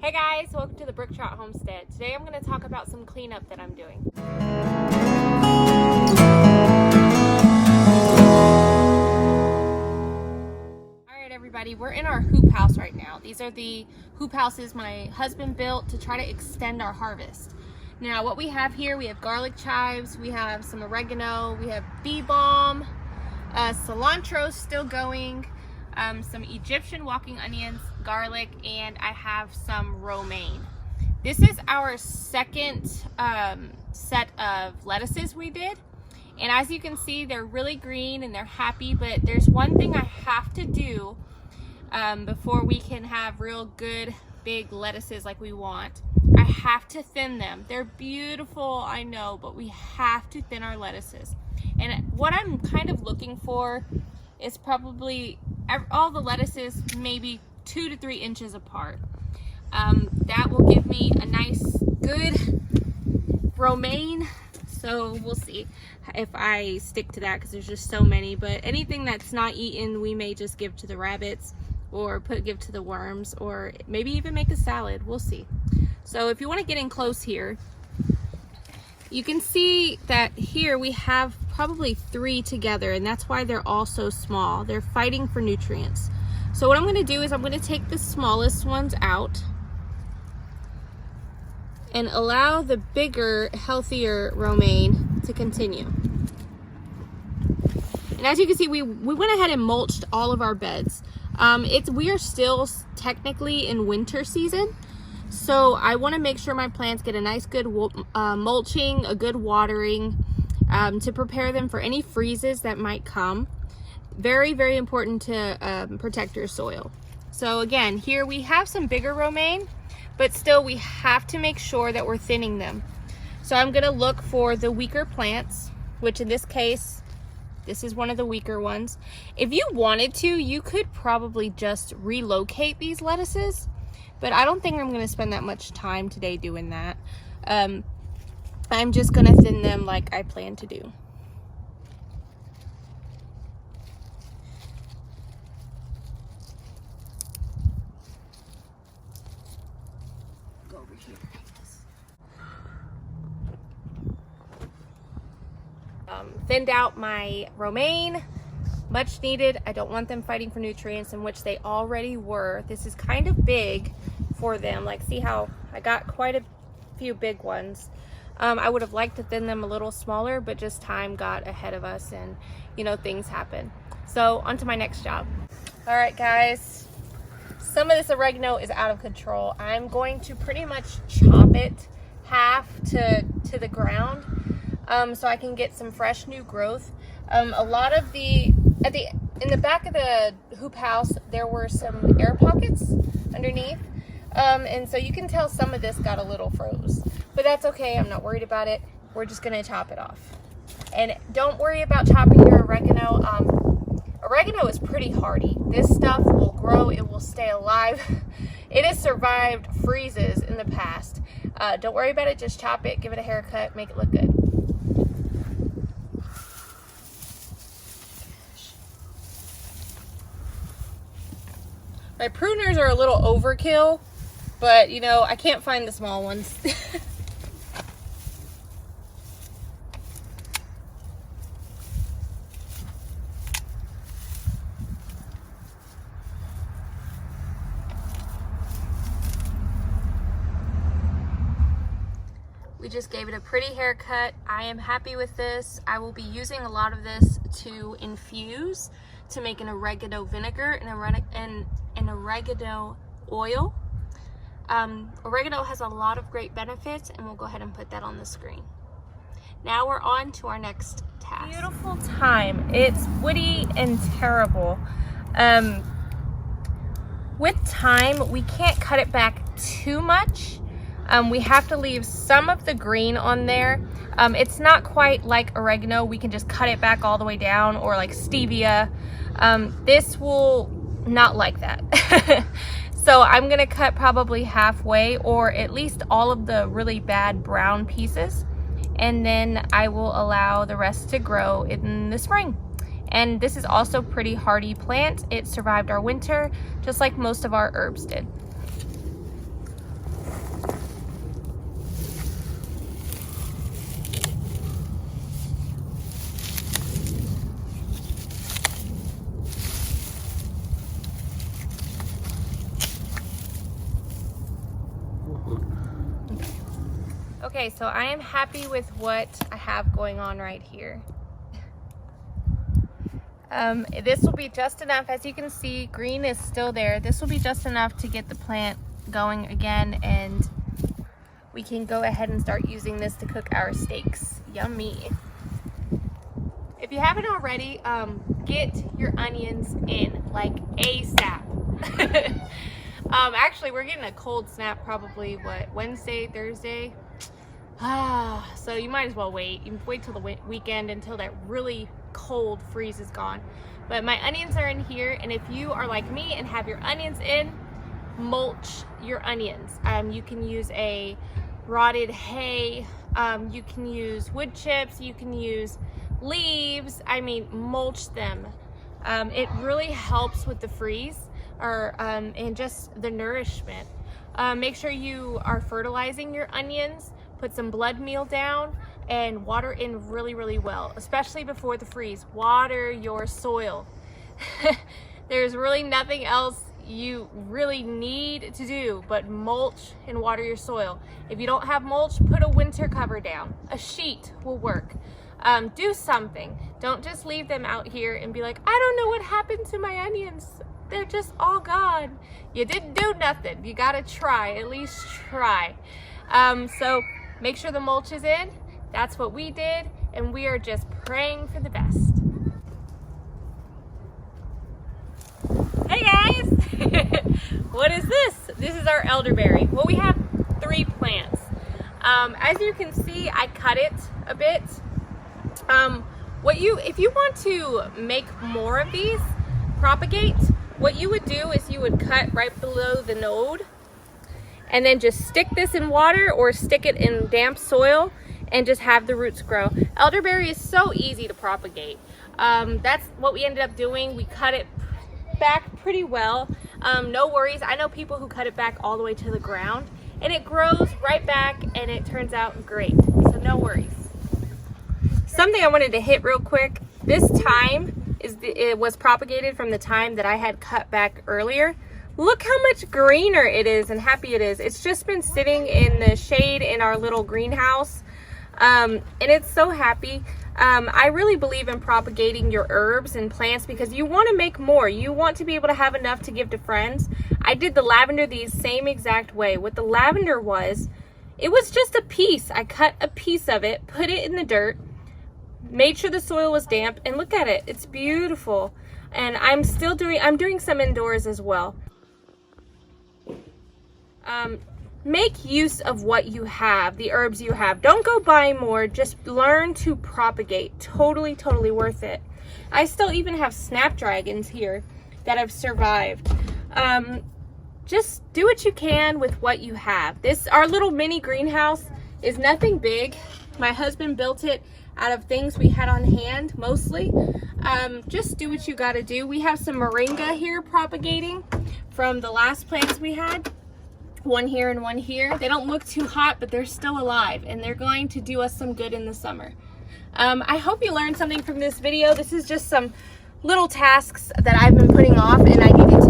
Hey guys, welcome to the Brook Trout Homestead. Today I'm going to talk about some cleanup that I'm doing. Alright everybody, we're in our hoop house right now. These are the hoop houses my husband built to try to extend our harvest. Now what we have here, we have garlic chives, we have some oregano, we have bee balm, cilantro still going, some Egyptian walking onions, garlic, and I have some romaine. This is our second set of lettuces we did, and as you can see, they're really green and they're happy, but there's one thing I have to do before we can have real good big lettuces like we want. I have to thin them. They're beautiful, I know, but we have to thin our lettuces. And what I'm kind of looking for is probably all the lettuces maybe 2 to 3 inches apart. That will give me a nice good romaine, so we'll see if I stick to that because there's just so many. But anything that's not eaten we may just give to the rabbits or give to the worms, or maybe even make a salad. We'll see. So if you want to get in close here, you can see that here we have probably 3 together, and that's why they're all so small. They're fighting for nutrients. So what I'm going to do is I'm going to take the smallest ones out and allow the bigger, healthier romaine to continue. And as you can see, we went ahead and mulched all of our beds. We are still technically in winter season, so I want to make sure my plants get a nice good mulching, a good watering, to prepare them for any freezes that might come. Very, very important to protect your soil. So again, here we have some bigger romaine, but still we have to make sure that we're thinning them. So I'm gonna look for the weaker plants, which in this case, this is one of the weaker ones. If you wanted to, you could probably just relocate these lettuces, but I don't think I'm gonna spend that much time today doing that. I'm just gonna thin them like I plan to do. Go over here. Thinned out my romaine, much needed. I don't want them fighting for nutrients, in which they already were. This is kind of big for them. Like, see how I got quite a few big ones. I would have liked to thin them a little smaller, but just time got ahead of us and, you know, things happen. So on to my next job. All right, guys, some of this oregano is out of control. I'm going to pretty much chop it half to the ground, so I can get some fresh new growth. A lot of in the back of the hoop house, there were some air pockets underneath. And so you can tell some of this got a little froze, but that's okay. I'm not worried about it. We're just gonna chop it off. And don't worry about chopping your oregano. Oregano is pretty hardy. This stuff will grow, it will stay alive. It has survived freezes in the past. Don't worry about it, just chop it, give it a haircut, make it look good. My pruners are a little overkill, but you know, I can't find the small ones. We just gave it a pretty haircut. I am happy with this. I will be using a lot of this to infuse to make an oregano vinegar and an oregano oil. Oregano has a lot of great benefits, and we'll go ahead and put that on the screen. Now we're on to our next task. Beautiful time. It's woody and terrible. With time, we can't cut it back too much. We have to leave some of the green on there. It's not quite like oregano. We can just cut it back all the way down, or like stevia. This will not like that. So I'm gonna cut probably halfway, or at least all of the really bad brown pieces, and then I will allow the rest to grow in the spring. And this is also pretty hardy plant. It survived our winter, just like most of our herbs did. Okay, so I am happy with what I have going on right here. This will be just enough. As you can see, green is still there. This will be just enough to get the plant going again, and we can go ahead and start using this to cook our steaks. Yummy. If you haven't already, get your onions in, like ASAP. Actually, we're getting a cold snap probably, what, Wednesday, Thursday? So you might as well wait. You wait till the weekend until that really cold freeze is gone. But my onions are in here, and if you are like me and have your onions in, mulch your onions. You can use a rotted hay, you can use wood chips, you can use leaves. I mean, mulch them. It really helps with the freeze and just the nourishment. Make sure you are fertilizing your onions. Put some blood meal down and water in really well, especially before the freeze. Water your soil. There's really nothing else you really need to do but mulch and water your soil. If you don't have mulch, put a winter cover down. A sheet will work. Do something. Don't just leave them out here and be like, I don't know what happened to my onions. They're just all gone. You didn't do nothing. You gotta try, at least try. So make sure the mulch is in. That's what we did, and we are just praying for the best. Hey guys! What is this? This is our elderberry. Well, we have 3 plants. As you can see, I cut it a bit. If you want to make more of these, propagate, what you would do is you would cut right below the node and then just stick this in water or stick it in damp soil and just have the roots grow. Elderberry is so easy to propagate. That's what we ended up doing. We cut it back pretty well. No worries. I know people who cut it back all the way to the ground, and it grows right back and it turns out great. So no worries. Something I wanted to hit real quick. This thyme it was propagated from the thyme that I had cut back earlier. Look how much greener it is and happy it is. It's just been sitting in the shade in our little greenhouse, and it's so happy. I really believe in propagating your herbs and plants because you want to make more. You want to be able to have enough to give to friends. I did the lavender the same exact way. What the lavender was, it was just a piece. I cut a piece of it, put it in the dirt, made sure the soil was damp, and look at it. It's beautiful. And I'm doing some indoors as well. Make use of what you have, the herbs you have. Don't go buy more, just learn to propagate. Totally worth it. I still even have snapdragons here that have survived. Just do what you can with what you have. Our little mini greenhouse is nothing big. My husband built it out of things we had on hand, mostly. Just do what you gotta do. We have some moringa here propagating from the last plants we had. One here and one here. They don't look too hot, but they're still alive, and they're going to do us some good in the summer. I hope you learned something from this video. This is just some little tasks that I've been putting off, and I needed